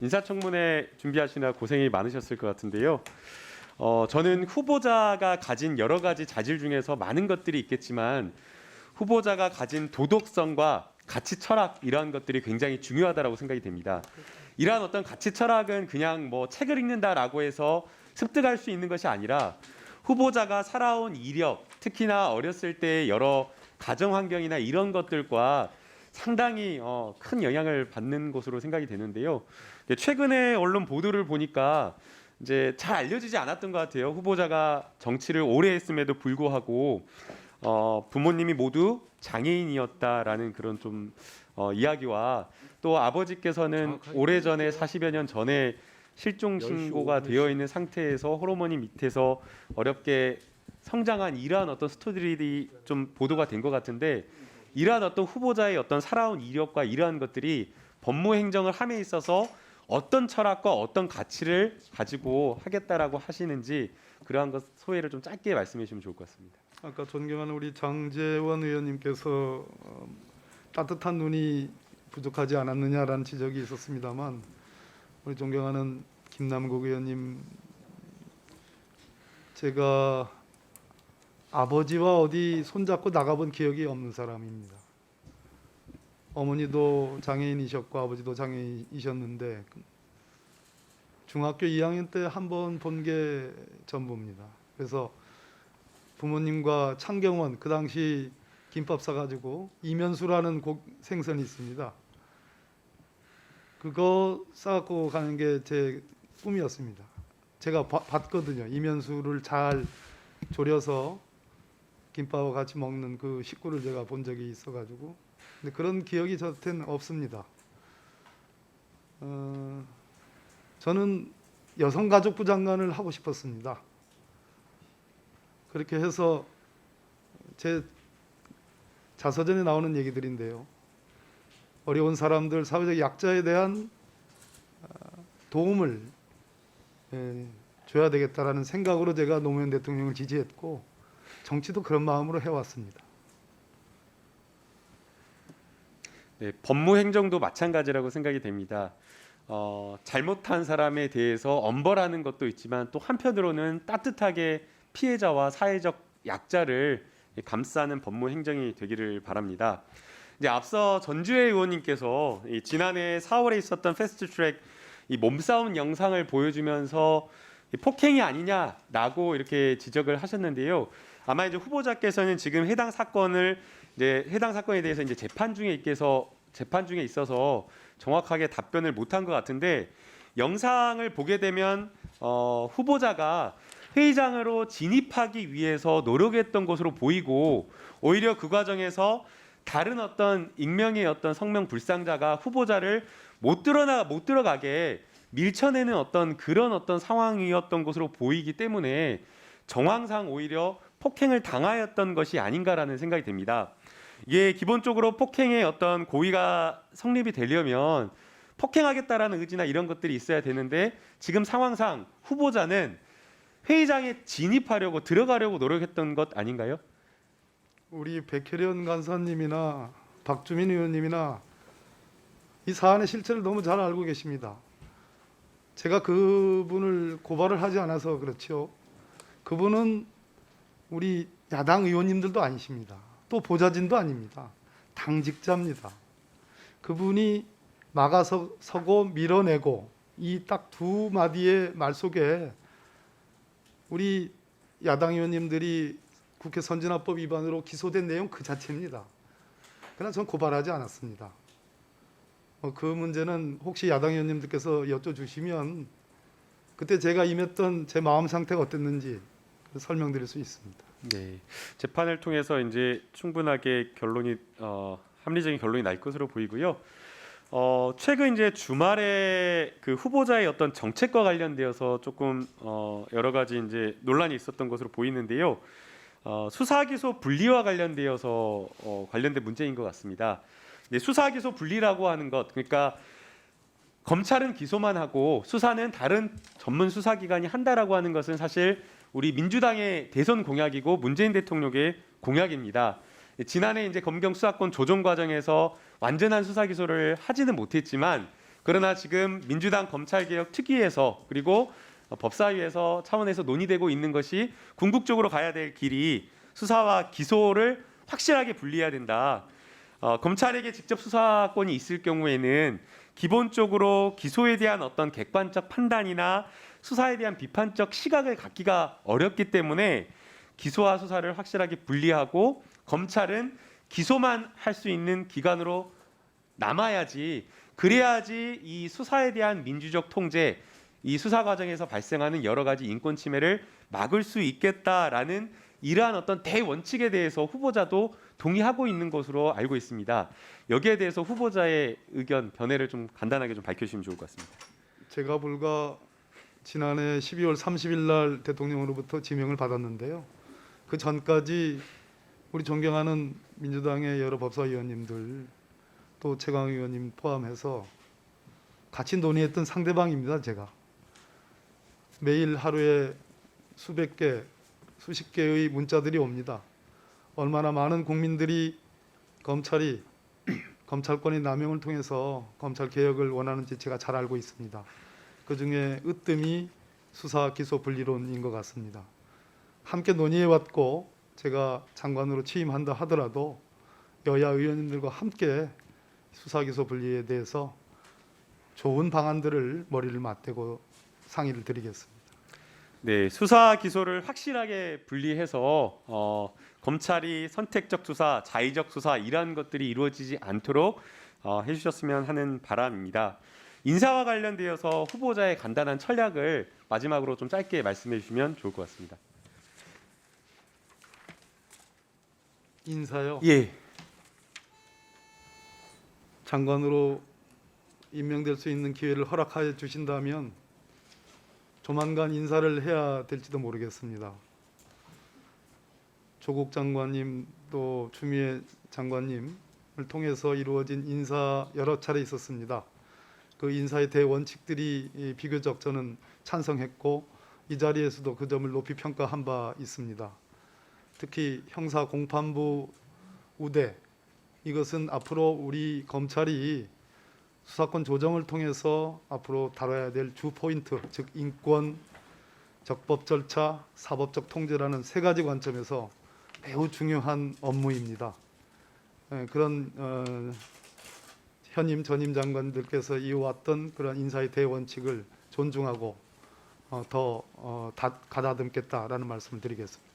인사청문회 준비하시느라 고생이 많으셨을 것 같은데요. 저는 후보자가 가진 여러 가지 자질 중에서 많은 것들이 있겠지만 후보자가 가진 도덕성과 가치 철학 이러한 것들이 굉장히 중요하다고 생각이 됩니다. 이러한 어떤 가치 철학은 그냥 뭐 책을 읽는다라고 해서 습득할 수 있는 것이 아니라 후보자가 살아온 이력, 특히나 어렸을 때의 여러 가정 환경이나 이런 것들과 상당히 큰 영향을 받는 것으로 생각이 되는데요. 최근에 언론 보도를 보니까 이제 잘 알려지지 않았던 것 같아요. 후보자가 정치를 오래 했음에도 불구하고 부모님이 모두 장애인이었다라는 그런 좀 이야기와 또 아버지께서는 오래전에 40여 년 전에 실종 신고가 되어 있는 상태에서 호르몬이 밑에서 어렵게 성장한 이러한 어떤 스토리들이 좀 보도가 된 것 같은데 이러한 어떤 후보자의 어떤 살아온 이력과 이러한 것들이 법무 행정을 함에 있어서 어떤 철학과 어떤 가치를 가지고 하겠다라고 하시는지 그러한 것 소회를 좀 짧게 말씀해 주시면 좋을 것 같습니다. 아까 존경하는 우리 장제원 의원님께서 따뜻한 눈이 부족하지 않았느냐라는 지적이 있었습니다만 우리 존경하는 김남국 의원님, 제가 아버지와 어디 손잡고 나가본 기억이 없는 사람입니다. 어머니도 장애인이셨고 아버지도 장애인이셨는데 중학교 2학년 때 한 번 본 게 전부입니다. 그래서 부모님과 창경원, 그 당시 김밥 싸가지고 이면수라는 생선이 있습니다. 그거 싸갖고 가는 게 제 꿈이었습니다. 제가 봤거든요. 이면수를 잘 졸여서 김밥과 같이 먹는 그 식구를 제가 본 적이 있어가지고, 근데 그런 기억이 저한테는 없습니다. 저는 여성가족부 장관을 하고 싶었습니다. 그렇게 해서 제 자서전에 나오는 얘기들인데요. 어려운 사람들, 사회적 약자에 대한 도움을 줘야 되겠다라는 생각으로 제가 노무현 대통령을 지지했고 정치도 그런 마음으로 해왔습니다. 네, 법무행정도 마찬가지라고 생각이 됩니다. 잘못한 사람에 대해서 엄벌하는 것도 있지만 또 한편으로는 따뜻하게 피해자와 사회적 약자를 감싸는 법무행정이 되기를 바랍니다. 이제 앞서 전주혜 의원님께서 지난해 4월에 있었던 패스트트랙 이 몸싸움 영상을 보여주면서 폭행이 아니냐라고 이렇게 지적을 하셨는데요. 아마 이제 후보자께서는 지금 해당 사건에 대해서 이제 재판 중에 있어서 정확하게 답변을 못한 것 같은데 영상을 보게 되면 후보자가 회의장으로 진입하기 위해서 노력했던 것으로 보이고 오히려 그 과정에서 다른 어떤 익명의 어떤 성명 불상자가 후보자를 못 들어가게 밀쳐내는 그런 어떤 상황이었던 것으로 보이기 때문에 정황상 오히려 폭행을 당하였던 것이 아닌가라는 생각이 듭니다. 이게 기본적으로 폭행의 어떤 고의가 성립이 되려면 폭행하겠다라는 의지나 이런 것들이 있어야 되는데 지금 상황상 후보자는 회의장에 들어가려고 노력했던 것 아닌가요? 우리 백혜련 간사님이나 박주민 의원님이나 이 사안의 실체를 너무 잘 알고 계십니다. 제가 그분을 고발을 하지 않아서 그렇죠. 그분은 우리 야당 의원님들도 아니십니다. 또 보좌진도 아닙니다. 당직자입니다. 그분이 막아서고 밀어내고 이 딱 두 마디의 말 속에 우리 야당 의원님들이 국회 선진화법 위반으로 기소된 내용 그 자체입니다. 그러나 전 고발하지 않았습니다. 그 문제는 혹시 야당 의원님들께서 여쭤주시면 그때 제가 임했던 제 마음 상태가 어땠는지 설명드릴 수 있습니다. 네, 재판을 통해서 이제 충분하게 합리적인 결론이 날 것으로 보이고요. 최근 이제 주말에 그 후보자의 어떤 정책과 관련되어서 조금 여러 가지 이제 논란이 있었던 것으로 보이는데요. 수사기소 분리와 관련되어서 관련된 문제인 것 같습니다. 수사기소 분리라고 하는 것, 그러니까 검찰은 기소만 하고 수사는 다른 전문 수사기관이 한다라고 하는 것은 사실 우리 민주당의 대선 공약이고 문재인 대통령의 공약입니다. 지난해 이제 검경 수사권 조정 과정에서 완전한 수사 기소를 하지는 못했지만 그러나 지금 민주당 검찰개혁 특위에서 그리고 법사위에서 차원에서 논의되고 있는 것이 궁극적으로 가야 될 길이 수사와 기소를 확실하게 분리해야 된다. 검찰에게 직접 수사권이 있을 경우에는 기본적으로 기소에 대한 어떤 객관적 판단이나 수사에 대한 비판적 시각을 갖기가 어렵기 때문에 기소와 수사를 확실하게 분리하고 검찰은 기소만 할 수 있는 기관으로 남아야지, 그래야지 이 수사에 대한 민주적 통제, 이 수사 과정에서 발생하는 여러 가지 인권 침해를 막을 수 있겠다라는 이러한 어떤 대원칙에 대해서 후보자도 동의하고 있는 것으로 알고 있습니다. 여기에 대해서 후보자의 의견, 견해를 좀 간단하게 좀 밝혀주시면 좋을 것 같습니다. 제가 불과 지난해 12월 30일 날 대통령으로부터 지명을 받았는데요. 그 전까지 우리 존경하는 민주당의 여러 법사위원님들 또 최강 의원님 포함해서 같이 논의했던 상대방입니다. 제가 매일 하루에 수백 개, 수십 개의 문자들이 옵니다. 얼마나 많은 국민들이 검찰이 검찰권의 남용을 통해서 검찰 개혁을 원하는지 제가 잘 알고 있습니다. 그중에 으뜸이 수사 기소 분리론인 것 같습니다. 함께 논의해왔고 제가 장관으로 취임한다 하더라도 여야 의원님들과 함께 수사 기소 분리에 대해서 좋은 방안들을 머리를 맞대고 상의를 드리겠습니다. 네, 수사 기소를 확실하게 분리해서 검찰이 선택적 수사, 자의적 수사 이러한 것들이 이루어지지 않도록 해주셨으면 하는 바람입니다. 인사와 관련되어서 후보자의 간단한 전략을 마지막으로 좀 짧게 말씀해 주시면 좋을 것 같습니다. 인사요? 예. 장관으로 임명될 수 있는 기회를 허락하여 주신다면 조만간 인사를 해야 될지도 모르겠습니다. 조국 장관님 또 추미애 장관님을 통해서 이루어진 인사 여러 차례 있었습니다. 그 인사의 대원칙들이 비교적 저는 찬성했고 이 자리에서도 그 점을 높이 평가한 바 있습니다. 특히 형사 공판부 우대, 이것은 앞으로 우리 검찰이 수사권 조정을 통해서 앞으로 다뤄야 될 주 포인트, 즉 인권, 적법 절차, 사법적 통제라는 세 가지 관점에서 매우 중요한 업무입니다. 그런 현임 전임 장관들께서 이어왔던 그런 인사의 대원칙을 존중하고 더 가다듬겠다라는 말씀을 드리겠습니다.